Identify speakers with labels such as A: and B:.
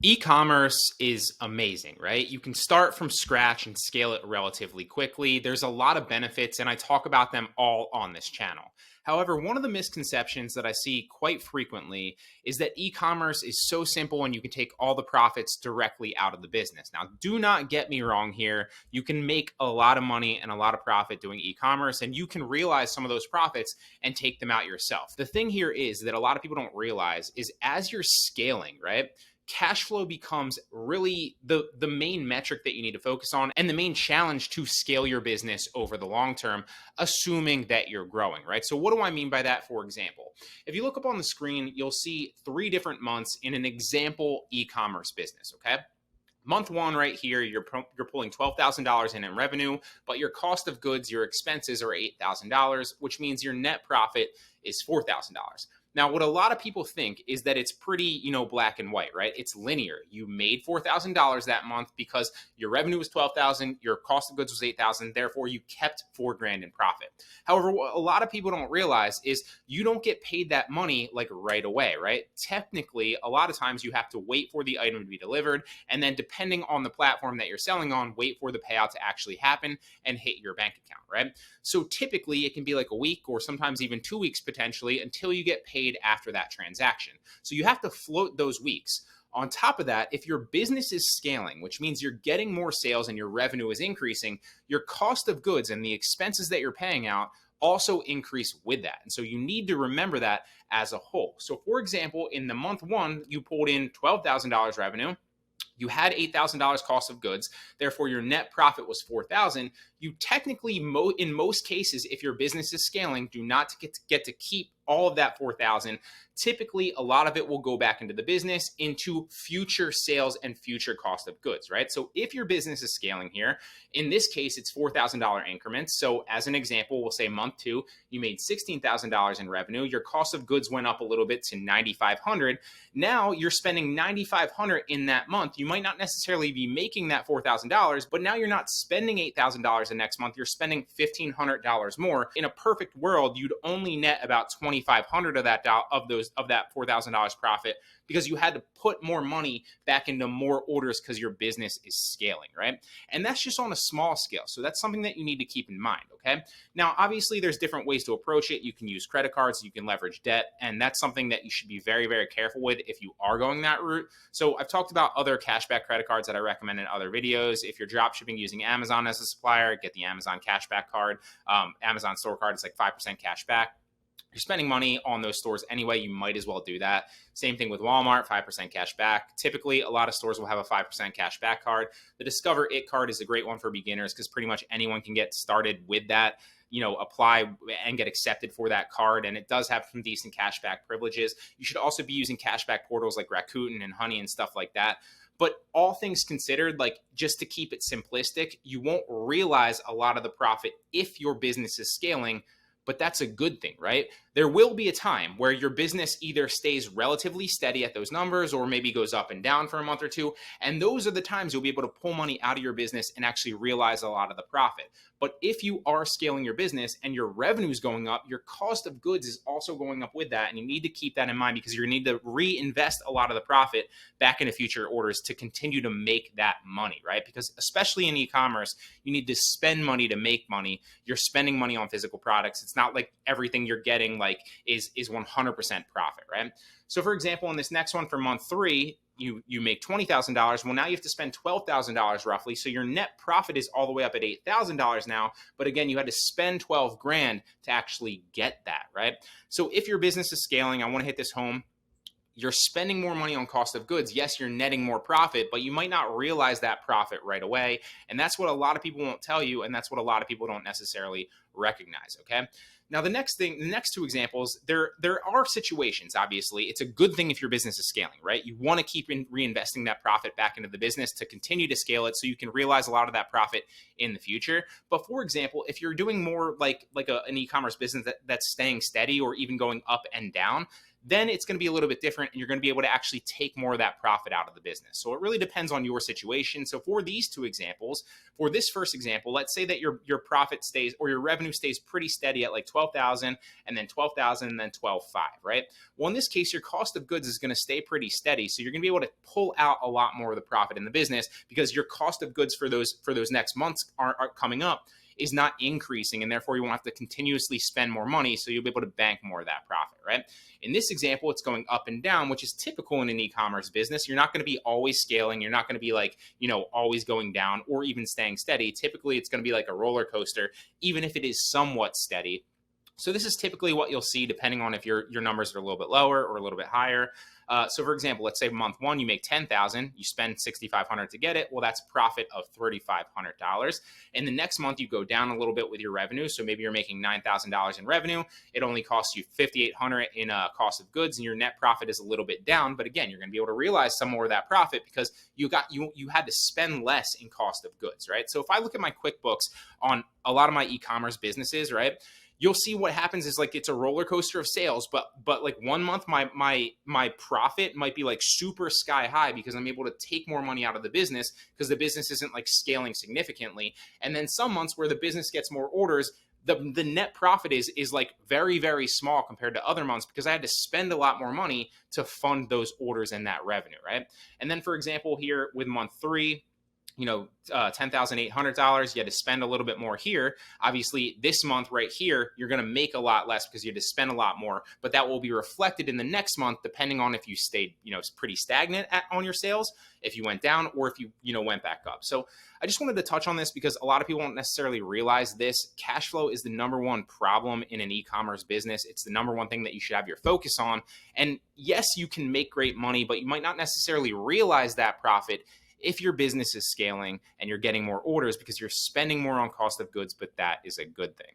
A: E-commerce is amazing, right? You can start from scratch and scale it relatively quickly. There's a lot of benefits, and I talk about them all on this channel. However, one of the misconceptions that I see quite frequently is that e-commerce is so simple and you can take all the profits directly out of the business. Now, do not get me wrong here. You can make a lot of money and a lot of profit doing e-commerce, and you can realize some of those profits and take them out yourself. The thing here is that a lot of people don't realize is as you're scaling, right? Cash flow becomes really the main metric that you need to focus on and the main challenge to scale your business over the long term, assuming that you're growing, right? So what do I mean by that? For example, if you look up on the screen, you'll see 3 different months in an example e-commerce business, okay? Month one right here, you're pulling $12,000 in revenue, but your cost of goods, your expenses are $8,000, which means your net profit is $4,000. Now, what a lot of people think is that it's pretty, black and white, right? It's linear. You made $4,000 that month because your revenue was $12,000, your cost of goods was $8,000, therefore you kept $4,000 in profit. However, what a lot of people don't realize is you don't get paid that money like right away, right? Technically, a lot of times you have to wait for the item to be delivered, and then depending on the platform that you're selling on, wait for the payout to actually happen and hit your bank account, right? So typically it can be like a week or sometimes even 2 weeks potentially until you get paid after that transaction. So you have to float those weeks. On top of that, if your business is scaling, which means you're getting more sales and your revenue is increasing, your cost of goods and the expenses that you're paying out also increase with that. And so you need to remember that as a whole. So for example, in the month one, you pulled in $12,000 revenue. You had $8,000 cost of goods, therefore your net profit was $4,000. You technically, in most cases, if your business is scaling, do not get to keep all of that $4,000. Typically, a lot of it will go back into the business, into future sales and future cost of goods, right? So if your business is scaling here, in this case, it's $4,000 increments. So as an example, we'll say month two, you made $16,000 in revenue. Your cost of goods went up a little bit to $9,500. Now you're spending $9,500 in that month. You might not necessarily be making that $4,000, but now you're not spending $8,000 the next month. You're spending $1,500 more. In a perfect world, you'd only net about $2,500 of that $4,000 profit because you had to put more money back into more orders because your business is scaling, right? And that's just on a small scale. So that's something that you need to keep in mind, okay? Now, obviously, there's different ways to approach it. You can use credit cards, you can leverage debt, and that's something that you should be very, very careful with if you are going that route. So I've talked about other cashback credit cards that I recommend in other videos. If you're drop shipping using Amazon as a supplier, get the Amazon cashback card. Amazon store card is like 5% cashback. You're spending money on those stores anyway, you might as well do that. Same thing with Walmart, 5% cash back. Typically, a lot of stores will have a 5% cash back card. The Discover It card is a great one for beginners because pretty much anyone can get started with that, apply and get accepted for that card. And it does have some decent cashback privileges. You should also be using cashback portals like Rakuten and Honey and stuff like that. But all things considered, like just to keep it simplistic, you won't realize a lot of the profit if your business is scaling, but that's a good thing, right? There will be a time where your business either stays relatively steady at those numbers or maybe goes up and down for a month or two. And those are the times you'll be able to pull money out of your business and actually realize a lot of the profit. But if you are scaling your business and your revenue is going up, your cost of goods is also going up with that. And you need to keep that in mind because you need to reinvest a lot of the profit back into future orders to continue to make that money, right? Because especially in e-commerce, you need to spend money to make money. You're spending money on physical products. It's not like everything you're getting is 100% profit, right? So for example, in this next one for month three, you make $20,000. Well, now you have to spend $12,000 roughly. So your net profit is all the way up at $8,000 now. But again, you had to spend $12,000 to actually get that, right? So if your business is scaling, I want to hit this home. You're spending more money on cost of goods. Yes, you're netting more profit, but you might not realize that profit right away. And that's what a lot of people won't tell you. And that's what a lot of people don't necessarily recognize, okay? Now, the next two examples, there are situations, obviously. It's a good thing if your business is scaling, right? You want to keep reinvesting that profit back into the business to continue to scale it so you can realize a lot of that profit in the future. But for example, if you're doing more like an e-commerce business that's staying steady or even going up and down, then it's going to be a little bit different and you're going to be able to actually take more of that profit out of the business. So it really depends on your situation. So for these two examples, for this first example, let's say that your profit stays or your revenue stays pretty steady at like 12,000 and then 12,000 and then 12,500, right? Well, in this case, your cost of goods is going to stay pretty steady. So you're going to be able to pull out a lot more of the profit in the business because your cost of goods for those next months are coming up is not increasing, and therefore you won't have to continuously spend more money, so you'll be able to bank more of that profit, right? In this example, it's going up and down, which is typical in an e-commerce business. You're not going to be always scaling. You're not going to be like, always going down or even staying steady. Typically, it's going to be like a roller coaster, even if it is somewhat steady. So this is typically what you'll see depending on if your numbers are a little bit lower or a little bit higher. So for example, let's say month one, you make 10,000, you spend 6,500 to get it. Well, that's profit of $3,500. And the next month you go down a little bit with your revenue. So maybe you're making $9,000 in revenue. It only costs you $5,800 in cost of goods and your net profit is a little bit down. But again, you're going to be able to realize some more of that profit because you had to spend less in cost of goods, right? So if I look at my QuickBooks on a lot of my e-commerce businesses, right? You'll see what happens is like it's a roller coaster of sales, but like 1 month my profit might be like super sky high because I'm able to take more money out of the business because the business isn't like scaling significantly. And then some months where the business gets more orders, the net profit is like very, very small compared to other months because I had to spend a lot more money to fund those orders and that revenue, right? And then for example, here with month 3, $10,800, you had to spend a little bit more here. Obviously, this month right here, you're going to make a lot less because you had to spend a lot more, but that will be reflected in the next month, depending on if you stayed, pretty stagnant on your sales, if you went down, or if you, went back up. So I just wanted to touch on this because a lot of people don't necessarily realize this. Cash flow is the number one problem in an e-commerce business. It's the number one thing that you should have your focus on. And yes, you can make great money, but you might not necessarily realize that profit if your business is scaling and you're getting more orders because you're spending more on cost of goods, but that is a good thing.